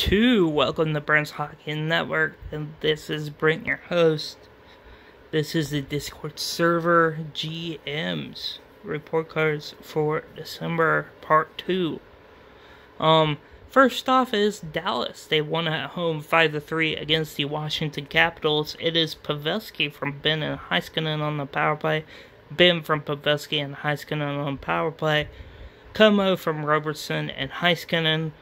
2. Welcome to Brent's Hockey Network, and this is Brent, your host. This is the Discord server GMs report cards for December part 2. First off is Dallas. They won at home 5-3 against the Washington Capitals. It is Pavelski from Benn and Heiskanen on the power play. Benn from Pavelski and Heiskanen on the power play. Como from Robertson and Heiskanen.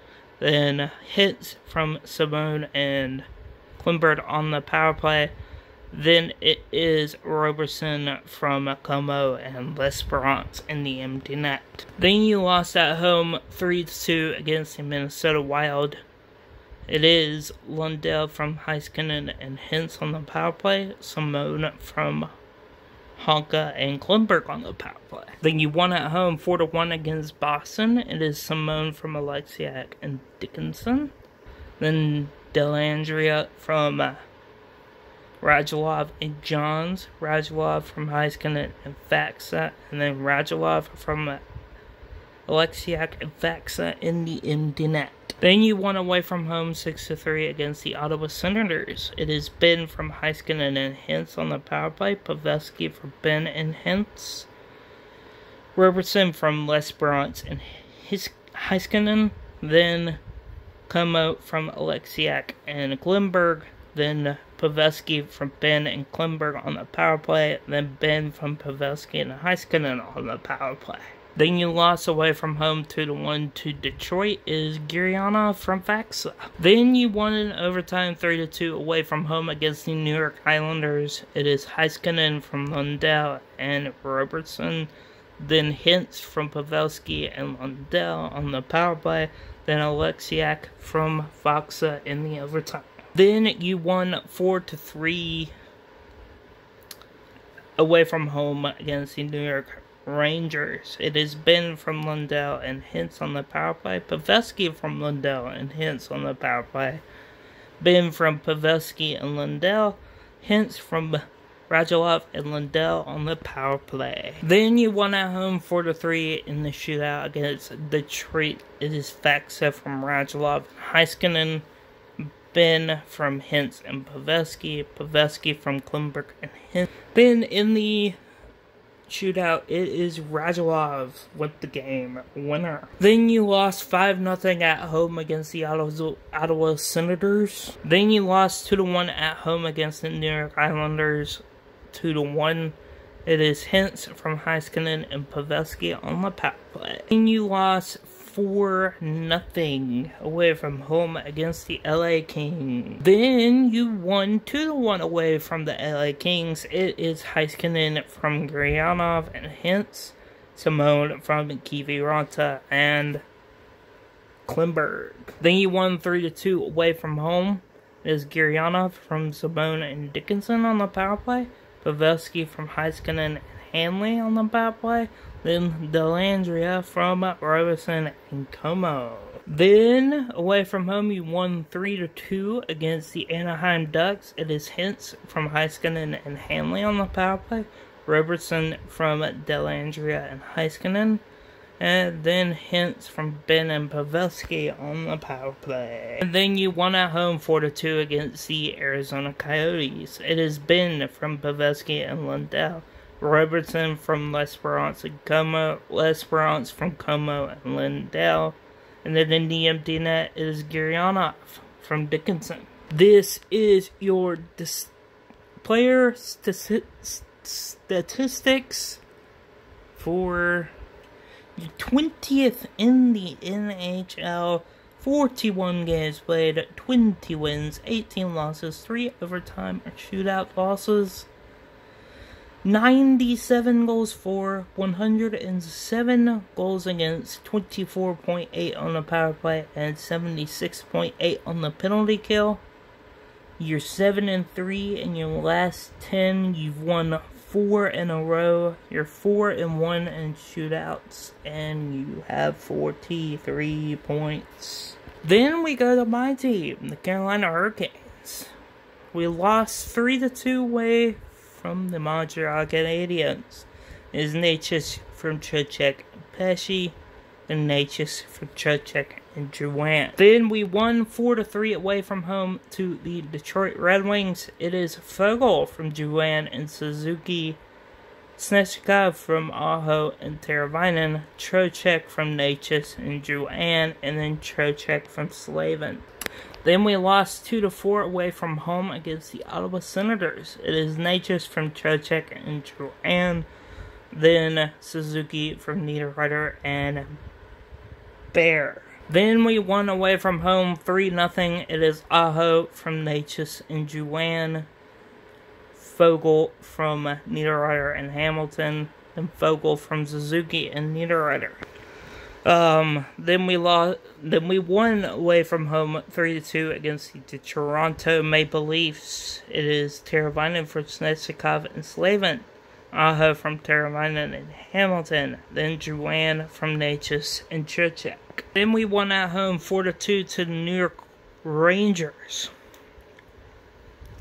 Then hits from Simone and Klingberg on the power play. Then it is Robertson from Como and L'Esperance in the empty net. Then you lost at home 3-2 against the Minnesota Wild. It is Lundell from Heiskanen and Hintz on the power play. Simone from Honka and Klingberg on the power play. Then you won at home 4-1 against Boston. It is Simone from Alexiak and Dickinson. Then Dellandrea from Radulov and Johns. Radulov from Heiskanen and Faksa. And then Radulov from Alexiak and Faksa in the empty net. Then you won away from home 6-3 against the Ottawa Senators. It is Benn from Heiskanen and Hintz on the power play. Pavelski for Benn and Hintz. Robertson from L'Esperance and Heiskanen. Then Como from Alexiak and Klingberg. Then Pavelski from Benn and Klingberg on the power play. Then Benn from Pavelski and Heiskanen on the power play. Then you lost away from home 2-1 to Detroit is Gurianov from Faksa. Then you won in overtime 3-2 away from home against the New York Islanders. It is Heiskanen from Lundell and Robertson. Then Hintz from Pavelski and Lundell on the power play. Then Alexiak from Faksa in the overtime. Then you won 4-3 away from home against the New York Rangers. It is Benn from Lundell and Hintz on the power play. Pavelski from Lundell and Hintz on the power play. Benn from Pavelski and Lundell. Hintz from Radulov and Lundell on the power play. Then you won at home 4-3 in the shootout against Detroit. It is Faksa from Radulov and Heiskanen. Benn from Hintz and Pavelski. Pavelski from Klingberg and Hintz. Then in the shootout, it is Radulov with the game winner. Then you lost 5-0 at home against the Ottawa Senators. Then you lost 2-1 at home against the New York Islanders. 2-1. It is Hintz from Heiskanen and Pavelski on the power play. Then you lost 4-0 away from home against the LA Kings. Then you won 2-1 away from the LA Kings. It is Heiskanen from Gurianov and Hintz. Simone from Kiviranta and Klingberg. Then you won 3-2 away from home. It is Gurianov from Simone and Dickinson on the power play. Pavelski from Heiskanen and Hanley on the power play. Then Dellandrea from Robertson and Como. Then, away from home, you won 3-2 against the Anaheim Ducks. It is Hintz from Heiskanen and Hanley on the power play. Robertson from Dellandrea and Heiskanen. And then Hintz from Benn and Pavelski on the power play. And then you won at home 4-2 against the Arizona Coyotes. It is Benn from Pavelski and Lundell. Robertson from L'Esperance and Como. L'Esperance from Como and Lundell. And then in the empty net is Gurianov from Dickinson. This is your player statistics for the 20th in the NHL. 41 games played, 20 wins, 18 losses, 3 overtime or shootout losses. 97 goals for, 107 goals against, 24.8 on the power play, and 76.8 on the penalty kill. You're 7-3 in your last 10. You've won 4 in a row. You're 4-1 in shootouts, and you have 43 points. Then we go to my team, the Carolina Hurricanes. We lost 3-2 away from the Montreal Canadiens. Is Necas from Trocheck and Pesce, and Necas from Trocheck and Juwan. Then we won 4-3 away from home to the Detroit Red Wings. It is Fogle from Juwan and Suzuki, Snezhkov from Aho and Teravainen, Trocheck from Necas and Juwan, and then Trocheck from Slavin. Then we lost 2-4 away from home against the Ottawa Senators. It is Necas from Trocheck and Juwan, then Suzuki from Niederreiter and Bear. Then we won away from home 3-0. It is Aho from Necas and Juwan, Fogle from Niederreiter and Hamilton, and Fogle from Suzuki and Niederreiter. Then we won away from home 3-2 against the Toronto Maple Leafs. It is Teravainen from Snezhkov and Slavin, Aho from Teravainen and Hamilton, then Juwan from Necas and Trocheck. Then we won at home 4-2 to the New York Rangers.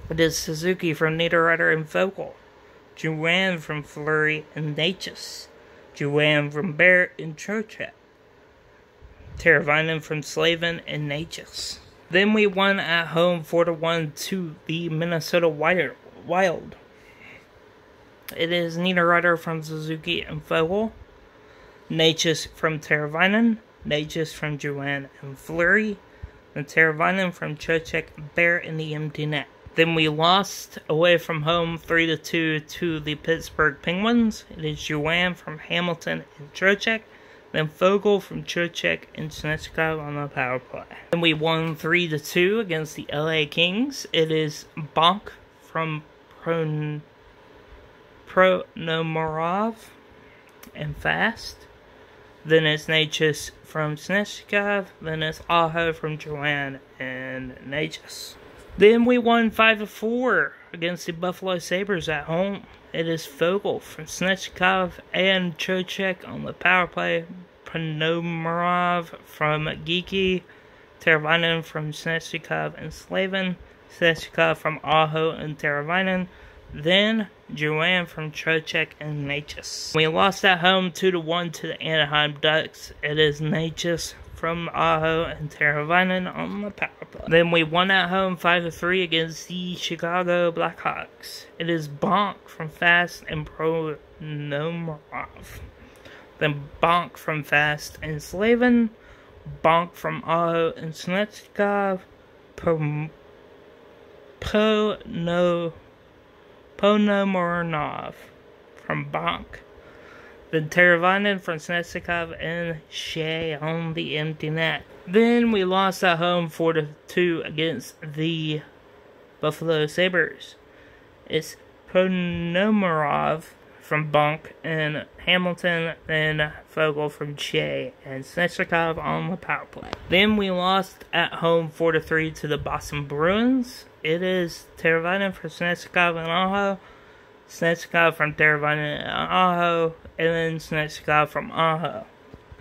It is Suzuki from Niederreiter and Fogle, Juwan from Fleury and Necas, Juwan from Barrett and Trocheck, Teravainen from Slavin and Necas. Then we won at home 4-1 to the Minnesota Wild. It is Niederreiter from Suzuki and Fogle, Necas from Teravainen, Necas from Juwan and Fleury, and Teravainen from Trocheck and Barrett in the empty net. Then we lost away from home 3-2 to the Pittsburgh Penguins. It is Juwan from Hamilton and Trocheck, then Fogle from Trocheck and Snezhkov on the power play. Then we won 3-2 against the LA Kings. It is Bonk from Pronomorov and Fast. Then it's Necas from Snezhkov. Then it's Aho from Juwan and Necas. Then we won 5-4 against the Buffalo Sabres at home. It is Fogle from Snezhkov and Trocheck on the power play, Pronomorov from Geeky, Teravainen from Snezhkov and Slavin, Snezhkov from Aho and Teravainen, then Juwan from Trocheck and Necas. We lost at home 2-1 to the Anaheim Ducks. It is Necas from Aho and Teravainen on the power play. Then we won at home 5-3 against the Chicago Blackhawks. It is Bonk from Fast and Pronomorov. Then Bonk from Fast and Slavin, Bonk from Aho and Snezhkov, Ponomornov from Bonk. Then Teravainen from Snezhkov and Shea on the empty net. Then we lost at home 4-2 against the Buffalo Sabres. It's Ponomorov from Bonk and Hamilton, then Fogle from Shea and Snezhkov on the power play. Then we lost at home 4-3 to the Boston Bruins. It is Teravainen from Snezhkov and Aho, Snezhkov from Teravainen and Aho, and then Snezhkov from Aho.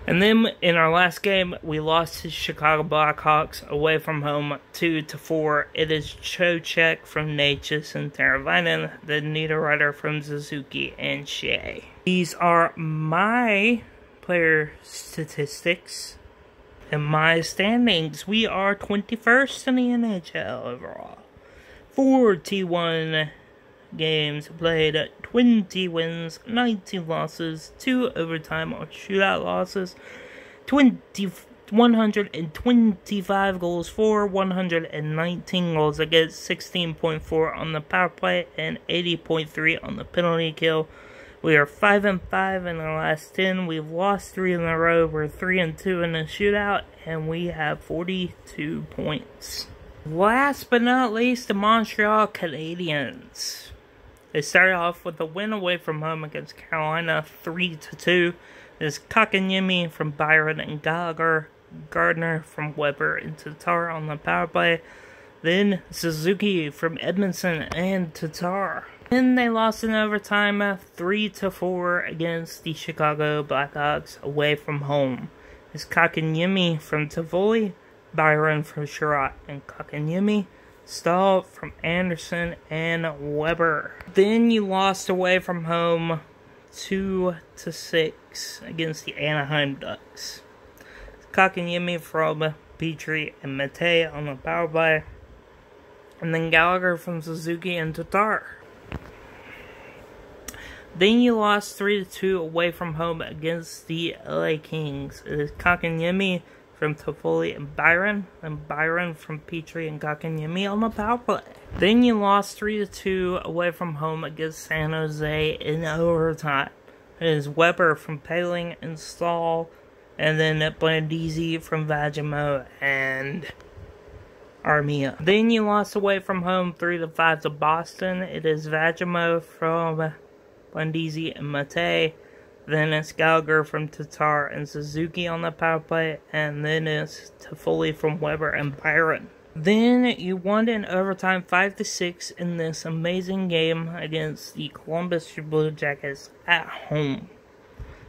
And then in our last game, we lost to Chicago Blackhawks away from home 2-4. It is Trocheck from Necas and Teravainen, then Niederreiter from Suzuki and Shea. These are my player statistics and my standings. We are 21st in the NHL overall. 41 games played, 20 wins, 19 losses, 2 overtime or shootout losses, 125 goals for, 119 goals against, 16.4 on the power play, and 80.3 on the penalty kill. We are 5-5 in our last 10. We've lost 3 in a row. We're 3-2 in the shootout, and we have 42 points. Last but not least, the Montreal Canadiens. They started off with a win away from home against Carolina, 3-2. There's Kotkaniemi from Byron and Gallagher, Gardner from Weber and Tatar on the power play. Then Suzuki from Edmondson and Tatar. Then they lost in overtime 3-4 against the Chicago Blackhawks away from home. There's Kotkaniemi from Tivoli, Byron from Sherratt and Kotkaniemi, Stahl from Anderson and Weber. Then you lost away from home 2-6 against the Anaheim Ducks. Kotkaniemi from Petrie and Mate on the power play. And then Gallagher from Suzuki and Tatar. Then you lost 3-2 away from home against the LA Kings. It is Kotkaniemi from Toffoli and Byron from Petrie and Kotkaniemi on the power play. Then you lost 3-2 away from home against San Jose in overtime. It is Weber from Paling and Stahl, and then Blandisi from Vagimo and Armia. Then you lost away from home 3-5 to Boston. It is Vagimo from Blandisi and Mate. Then it's Gallagher from Tatar and Suzuki on the power play. And then it's Toffoli from Weber and Byron. Then you won in overtime 5-6 in this amazing game against the Columbus Blue Jackets at home.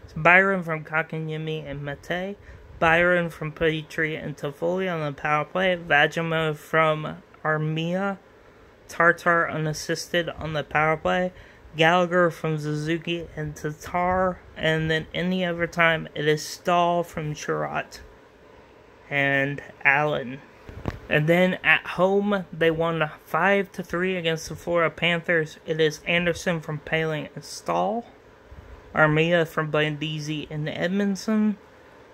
It's Byron from Kotkaniemi and Mate. Byron from Petrie and Toffoli on the power play. Vagimo from Armia. Tartar unassisted on the power play. Gallagher from Suzuki and Tatar. And then in the overtime, it is Stahl from Chirot and Allen. And then at home, they won 5-3 against the Florida Panthers. It is Anderson from Paling and Stahl. Armia from Blandisi and Edmondson.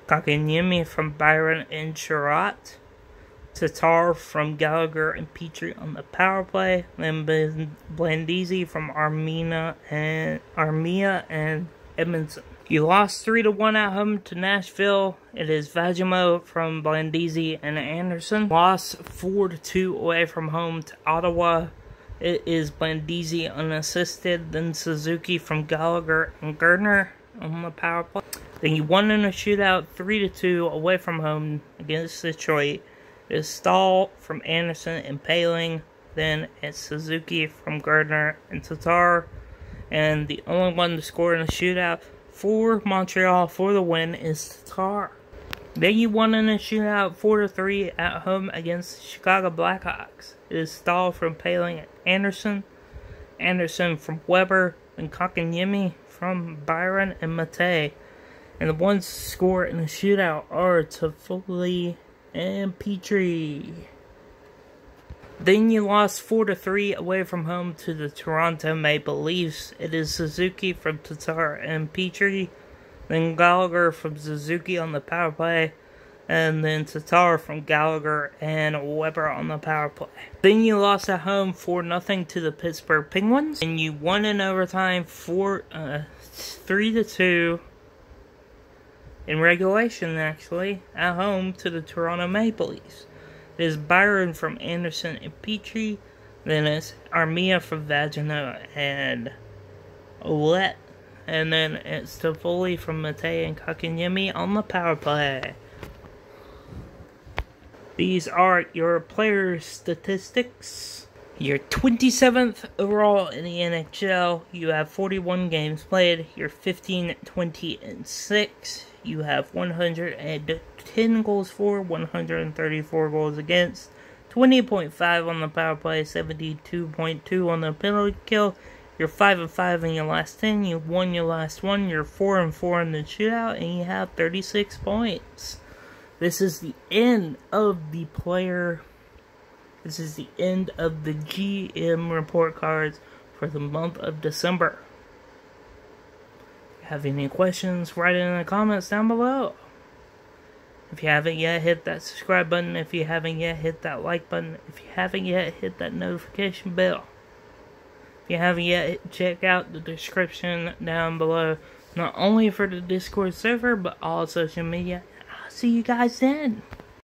Kotkaniemi from Byron and Chirot. Tatar from Gallagher and Petrie on the power play. Then Blandisi from Armia and Edmondson. You lost 3-1 at home to Nashville. It is Vagimo from Blandisi and Anderson. Lost 4-2 away from home to Ottawa. It is Blandisi unassisted. Then Suzuki from Gallagher and Gardner on the power play. Then you won in a shootout 3-2 away from home against Detroit. It is Stahl from Anderson and Paling. Then it's Suzuki from Gardner and Tatar. And the only one to score in a shootout for Montreal for the win is Tatar. Then you won in a shootout 4-3 at home against the Chicago Blackhawks. It is Stahl from Paling and Anderson. Anderson from Weber. And Kotkaniemi from Byron and Mate. And the ones to score in a shootout are Toffoli and Petrie. Then you lost 4-3 away from home to the Toronto Maple Leafs. It is Suzuki from Tatar and Petrie. Then Gallagher from Suzuki on the power play. And then Tatar from Gallagher and Weber on the power play. Then you lost at home 4-0 to the Pittsburgh Penguins. And you won in overtime 3-2 in regulation, actually, at home to the Toronto Maple Leafs. It is Byron from Anderson and Petrie. Then it's Armia from Vagino and Ouellette. And then it's Toffoli from Mate and Kotkaniemi on the power play. These are your player statistics. You're 27th overall in the NHL. You have 41 games played. You're 15-20-6. You have 110 goals for, 134 goals against, 20.5 on the power play, 72.2 on the penalty kill. You're 5-5 in your last 10. You won your last one. You're 4-4 in the shootout, and you have 36 points. This is the end of the player. This is the end of the GM report cards for the month of December. If you have any questions, write it in the comments down below. If you haven't yet, hit that subscribe button. If you haven't yet, hit that like button. If you haven't yet, hit that notification bell. If you haven't yet, check out the description down below. Not only for the Discord server, but all social media. I'll see you guys then.